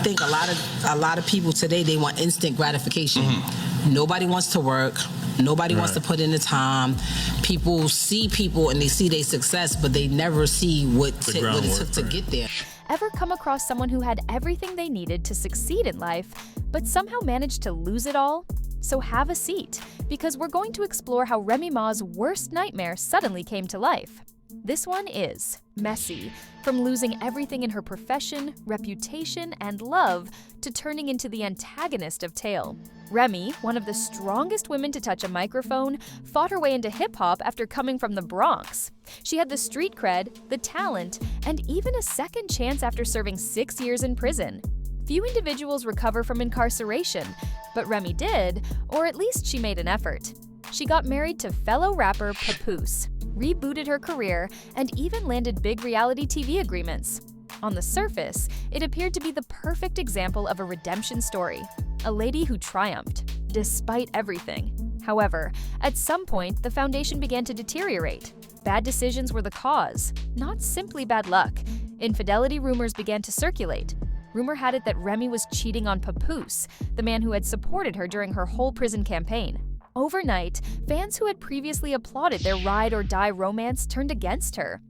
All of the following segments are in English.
I think a lot of people today, they want instant gratification. Nobody wants to work. Nobody wants to put in the time. People see people and they see their success, but they never see what it took to get there. Ever come across someone who had everything they needed to succeed in life, but somehow managed to lose it all? So have a seat, because we're going to explore how Remy Ma's worst nightmare suddenly came to life. This one is messy, from losing everything in her profession, reputation, and love to turning into the antagonist of Tale. Remy, one of the strongest women to touch a microphone, fought her way into hip-hop after coming from the Bronx. She had the street cred, the talent, and even a second chance after serving 6 years in prison. Few individuals recover from incarceration, but Remy did, or at least she made an effort. She got married to fellow rapper Papoose, rebooted her career, and even landed big reality TV agreements. On the surface, it appeared to be the perfect example of a redemption story, a lady who triumphed, despite everything. However, at some point, the foundation began to deteriorate. Bad decisions were the cause, not simply bad luck. Infidelity rumors began to circulate. Rumor had it that Remy was cheating on Papoose, the man who had supported her during her whole prison campaign. Overnight, fans who had previously applauded their ride-or-die romance turned against her.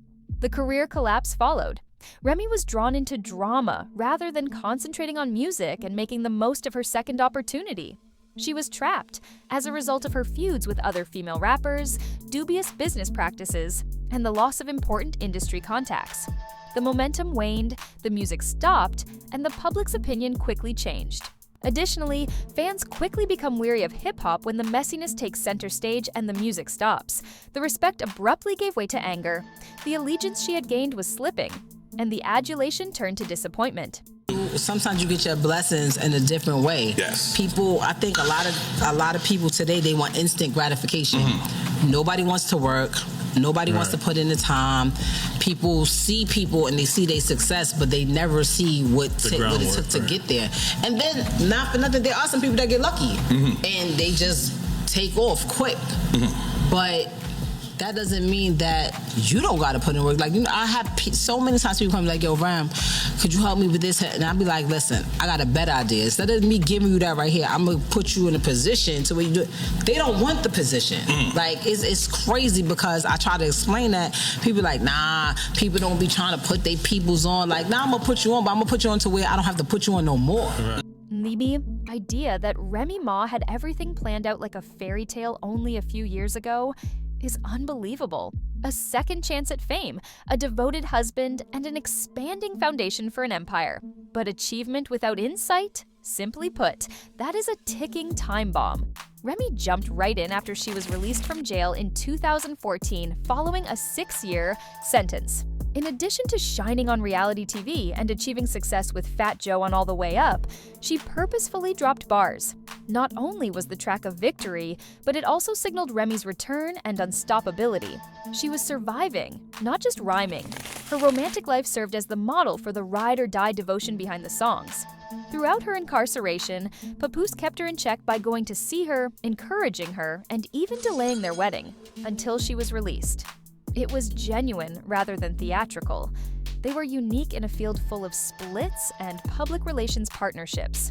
The career collapse followed. Remy was drawn into drama rather than concentrating on music and making the most of her second opportunity. She was trapped as a result of her feuds with other female rappers, dubious business practices, and the loss of important industry contacts. The momentum waned, the music stopped, and the public's opinion quickly changed. Additionally, fans quickly become weary of hip-hop when the messiness takes center stage and the music stops. The respect abruptly gave way to anger. The allegiance she had gained was slipping, and the adulation turned to disappointment. Sometimes you get your blessings in a different way. Yes. People, I think a lot of people today, they want instant gratification. Nobody wants to work. Nobody wants to put in the time. People see people and they see their success, but they never see what it took to get there. And then, not for nothing, there are some people that get lucky and they just take off quick. But that doesn't mean that you don't got to put in work. Like, you know, I have so many times people come like, yo, Ram, could you help me with this? And I'll be like, listen, I got a better idea. Instead of me giving you that right here, I'm going to put you in a position to where you do it. They don't want the position. Like, it's crazy because I try to explain that. People like, nah, people don't be trying to put their peoples on. Like, nah, I'm going to put you on, but I'm going to put you on to where I don't have to put you on no more. The idea that Remy Ma had everything planned out like a fairy tale only a few years ago is unbelievable. A second chance at fame, a devoted husband, and an expanding foundation for an empire. But achievement without insight? Simply put, that is a ticking time bomb. Remy jumped right in after she was released from jail in 2014 following a 6-year sentence. In addition to shining on reality TV and achieving success with Fat Joe on All the Way Up, she purposefully dropped bars. Not only was the track a victory, but it also signaled Remy's return and unstoppability. She was surviving, not just rhyming. Her romantic life served as the model for the ride-or-die devotion behind the songs. Throughout her incarceration, Papoose kept her in check by going to see her, encouraging her, and even delaying their wedding, until she was released. It was genuine rather than theatrical. They were unique in a field full of splits and public relations partnerships.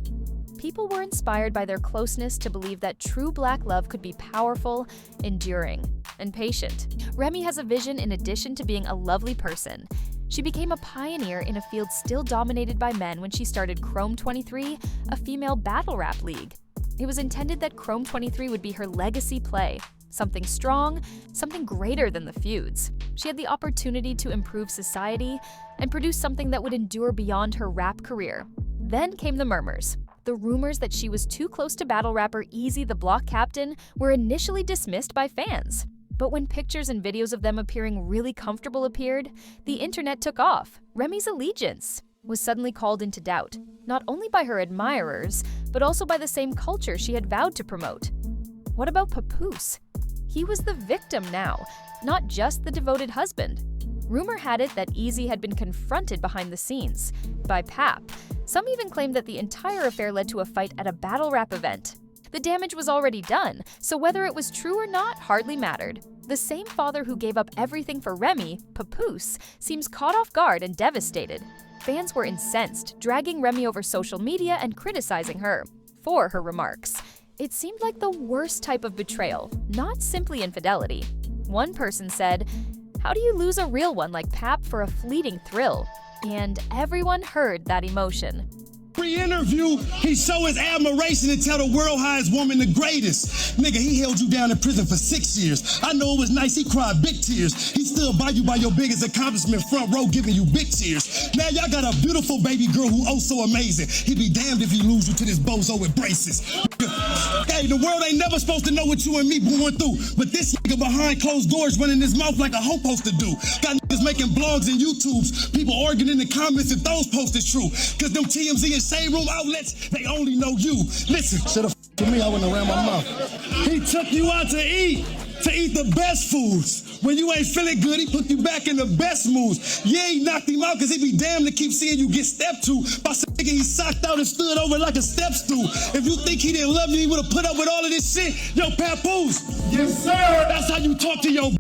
People were inspired by their closeness to believe that true Black love could be powerful, enduring, and patient. Remy has a vision in addition to being a lovely person. She became a pioneer in a field still dominated by men when she started Chrome 23, a female battle rap league. It was intended that Chrome 23 would be her legacy play. Something strong, something greater than the feuds. She had the opportunity to improve society and produce something that would endure beyond her rap career. Then came the murmurs. The rumors that she was too close to battle rapper Easy the Block Captain were initially dismissed by fans. But when pictures and videos of them appearing really comfortable appeared, the internet took off. Remy's allegiance was suddenly called into doubt, not only by her admirers, but also by the same culture she had vowed to promote. What about Papoose? He was the victim now, not just the devoted husband. Rumor had it that Easy had been confronted behind the scenes by Pap. Some even claimed that the entire affair led to a fight at a battle rap event. The damage was already done, so whether it was true or not hardly mattered. The same father who gave up everything for Remy, Papoose, seems caught off guard and devastated. Fans were incensed, dragging Remy over social media and criticizing her for her remarks. It seemed like the worst type of betrayal, not simply infidelity. One person said, "How do you lose a real one like Pap for a fleeting thrill?" And everyone heard that emotion. Pre-interview, he show his admiration and tell the world how his woman the greatest. Nigga, he held you down in prison for 6 years. I know it was nice, he cried big tears. He stood by you by your biggest accomplishment, front row giving you big cheers. Now y'all got a beautiful baby girl who oh so amazing. He be damned if he lose you to this bozo with braces. Hey, the world ain't never supposed to know what you and me going through. But this nigga behind closed doors running his mouth like a hoe supposed to do. Got niggas making blogs and YouTubes. People arguing in the comments if those posts is true. Cause them TMZ and Shade Room outlets, they only know you. Listen, should've to me, I wouldn't around my mouth. He took you out to eat the best foods. When you ain't feeling good, he put you back in the best moods. Yeah, he knocked him out because he be damned to keep seeing you get stepped to. By some nigga he socked out and stood over like a step stool. If you think he didn't love you, he would have put up with all of this shit. Yo, papoose. Yes, sir. That's how you talk to your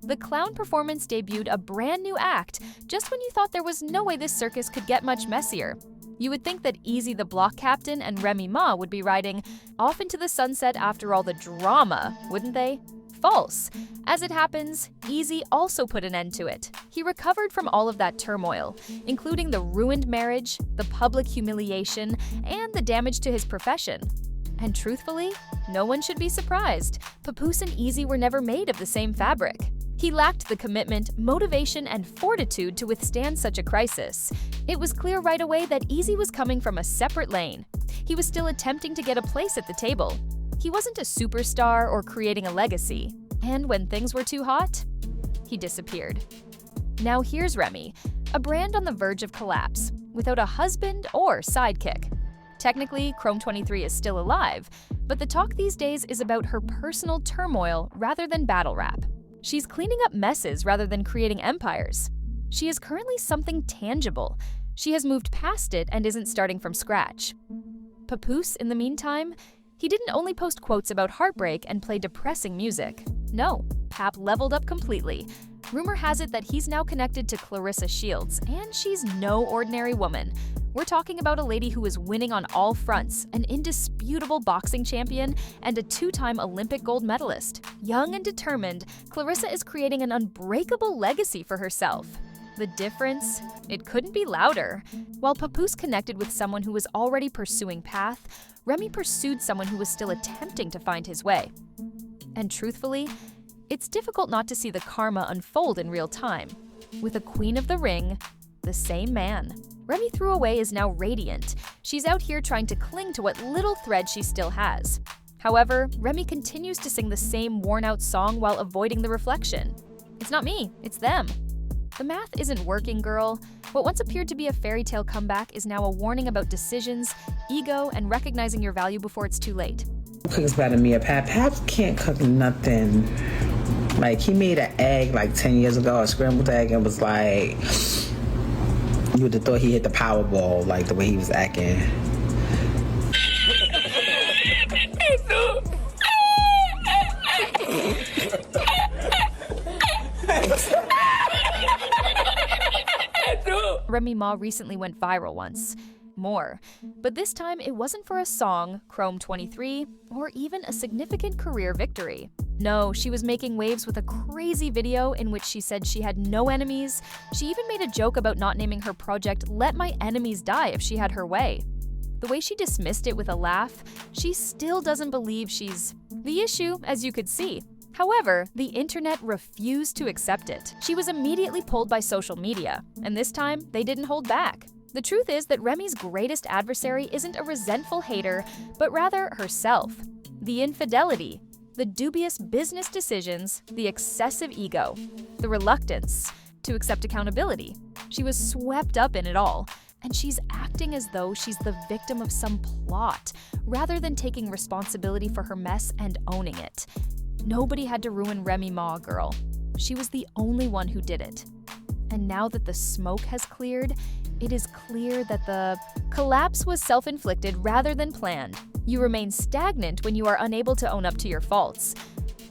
The clown performance debuted a brand new act just when you thought there was no way this circus could get much messier. You would think that Easy the Block Captain and Remy Ma would be riding off into the sunset after all the drama, wouldn't they? False. As it happens, Easy also put an end to it. He recovered from all of that turmoil, including the ruined marriage, the public humiliation, and the damage to his profession. And truthfully, no one should be surprised. Papoose and Easy were never made of the same fabric. He lacked the commitment, motivation, and fortitude to withstand such a crisis. It was clear right away that Easy was coming from a separate lane. He was still attempting to get a place at the table. He wasn't a superstar or creating a legacy. And when things were too hot, he disappeared. Now here's Remy, a brand on the verge of collapse, without a husband or sidekick. Technically, Chrome 23 is still alive, but the talk these days is about her personal turmoil rather than battle rap. She's cleaning up messes rather than creating empires. She is currently something tangible. She has moved past it and isn't starting from scratch. Papoose, in the meantime, he didn't only post quotes about heartbreak and play depressing music. No, Pap leveled up completely. Rumor has it that he's now connected to Clarissa Shields, and she's no ordinary woman. We're talking about a lady who is winning on all fronts, an indisputable boxing champion, and a two-time Olympic gold medalist. Young and determined, Clarissa is creating an unbreakable legacy for herself. The difference? It couldn't be louder. While Papoose connected with someone who was already pursuing path, Remy pursued someone who was still attempting to find his way. And truthfully, it's difficult not to see the karma unfold in real time. With a queen of the ring, the same man. Remy threw away is now radiant. She's out here trying to cling to what little thread she still has. However, Remy continues to sing the same worn-out song while avoiding the reflection. It's not me, it's them. The math isn't working, girl. What once appeared to be a fairy tale comeback is now a warning about decisions, ego, and recognizing your value before it's too late. Cooks better than me. Pap can't cook nothing. Like, he made an egg like 10 years ago, a scrambled egg, and was like, you would have thought he hit the Powerball, like the way he was acting. Remy Ma recently went viral once. More. But this time, it wasn't for a song, Chrome 23, or even a significant career victory. No, she was making waves with a crazy video in which she said she had no enemies. She even made a joke about not naming her project Let My Enemies Die if she had her way. The way she dismissed it with a laugh, she still doesn't believe she's the issue, as you could see. However, the internet refused to accept it. She was immediately pulled by social media, and this time, they didn't hold back. The truth is that Remy's greatest adversary isn't a resentful hater, but rather herself. The infidelity, the dubious business decisions, the excessive ego, the reluctance to accept accountability. She was swept up in it all, and she's acting as though she's the victim of some plot, rather than taking responsibility for her mess and owning it. Nobody had to ruin Remy Ma, girl. She was the only one who did it. And now that the smoke has cleared, it is clear that the collapse was self-inflicted rather than planned. You remain stagnant when you are unable to own up to your faults.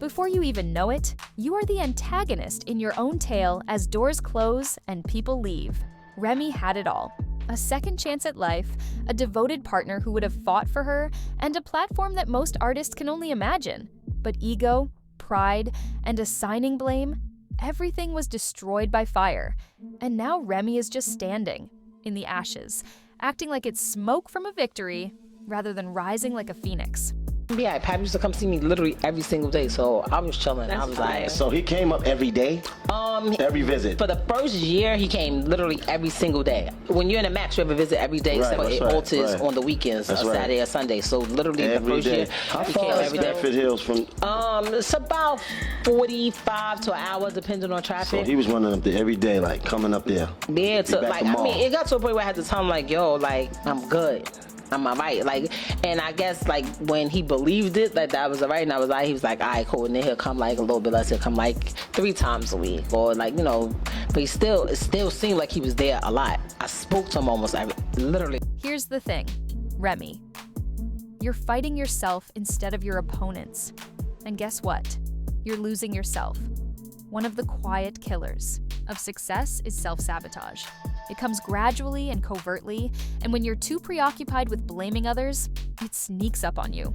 Before you even know it, you are the antagonist in your own tale as doors close and people leave. Remy had it all. A second chance at life, a devoted partner who would have fought for her, and a platform that most artists can only imagine. But ego, pride, and assigning blame, everything was destroyed by fire. And now Remy is just standing in the ashes, acting like it's smoke from a victory rather than rising like a phoenix. Yeah, Pap used to come see me literally every single day, so I was chilling. I was like, So he came up every day? Every visit? for the first year, he came literally every single day. When you're in a match, you have a visit every day, Right, except for that's it right, alters right. on the weekends, That's or right. Saturday or Sunday. So literally the Every first day. year, How he came far is every day. Bedford Hills from? It's about 45 to an hour, depending on So traffic. he was running up there every day, like coming up there. Yeah, Be so back like I tomorrow. mean, it got to a point where I had to tell him like, yo, like I'm good. I'm alright. Like, and I guess like when he believed it, that was alright, and I was like, he was like, alright, cool. And then he'll come like a little bit less. He'll come like 3 times a week, or like, you know. But it still seemed like he was there a lot. I spoke to him almost literally. Here's the thing, Remy. You're fighting yourself instead of your opponents. And guess what? You're losing yourself. One of the quiet killers of success is self-sabotage. It comes gradually and covertly, and when you're too preoccupied with blaming others, it sneaks up on you.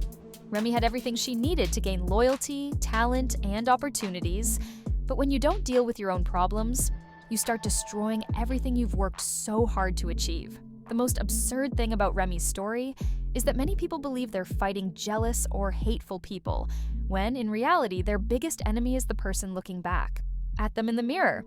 Remy had everything she needed to gain loyalty, talent, and opportunities, but when you don't deal with your own problems, you start destroying everything you've worked so hard to achieve. The most absurd thing about Remy's story is that many people believe they're fighting jealous or hateful people, when in reality, their biggest enemy is the person looking back at them in the mirror.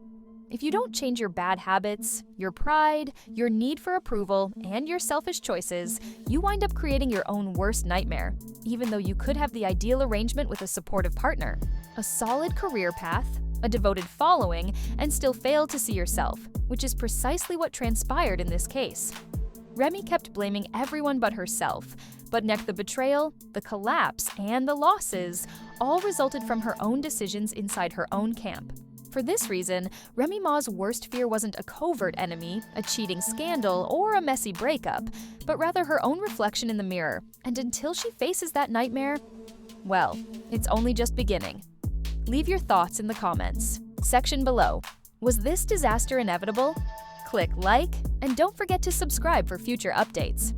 If you don't change your bad habits, your pride, your need for approval, and your selfish choices, you wind up creating your own worst nightmare, even though you could have the ideal arrangement with a supportive partner, a solid career path, a devoted following, and still fail to see yourself, which is precisely what transpired in this case. Remy kept blaming everyone but herself, but the betrayal, the collapse, and the losses all resulted from her own decisions inside her own camp. For this reason, Remy Ma's worst fear wasn't a covert enemy, a cheating scandal, or a messy breakup, but rather her own reflection in the mirror. And until she faces that nightmare, well, it's only just beginning. Leave your thoughts in the comments section below. Was this disaster inevitable? Click like, and don't forget to subscribe for future updates.